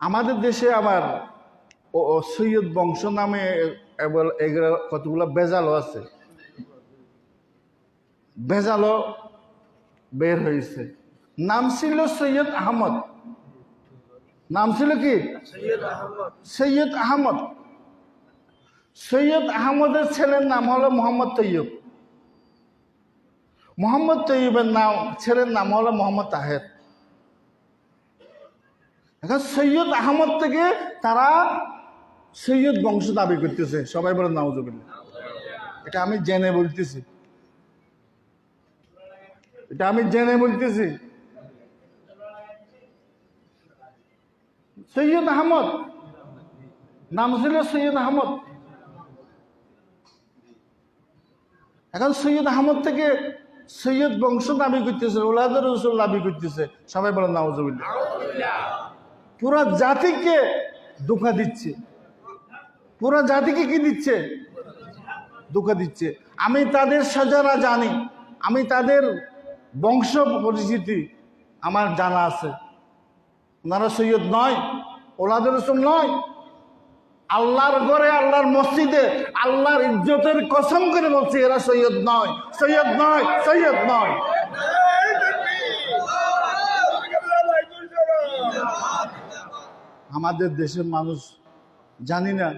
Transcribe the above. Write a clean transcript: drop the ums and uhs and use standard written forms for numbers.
আমাদের দেশে আবার সৈয়দ বংশ নামে এগুলো কতগুলো বেজালও আছে, বেজালও বের হয়েছে। নাম ছিল সৈয়দ আহমদ, নাম ছিল কি সৈয়দ আহমদ। সৈয়দ আহমদের ছেলের নাম হলো মোহাম্মদ তৈয়ব, মোহাম্মদ তৈয়বের ছেলের নাম হলো মোহাম্মদ তাহের। এখন সৈয়দ আহমদ থেকে তারা সৈয়দ বংশ দাবি করতেছে, সবাই বলে নাউজুবিল্লাহ। এটা আমি জেনে বলতেছি, এটা আমি জেনে বলতেছি। সৈয়দ আহমদ নাম ছিল সৈয়দ আহমদ। এখন সৈয়দ আহমদ থেকে সৈয়দ বংশ দাবি করতেছে, ওলাদ রসুল দাবি করতেছে, সবাই বলে নাউজুবিল্লাহ। পুরা জাতিকে ধোঁকা দিচ্ছে, পুরা জাতিকে কি দিচ্ছে? ধোঁকা দিচ্ছে। আমি তাদের সাজারা জানি, আমি তাদের বংশ পরিচিতি আমার জানা আছে। ওনারা সৈয়দ নয়, ওলাদ রসুল নয়। আল্লাহর ঘরে, আল্লাহর মসজিদে, আল্লাহর ইজ্জতের কসম করে বলছি, এরা সৈয়দ নয়, সৈয়দ নয়, সৈয়দ নয়। আমাদের দেশের মানুষ জানি না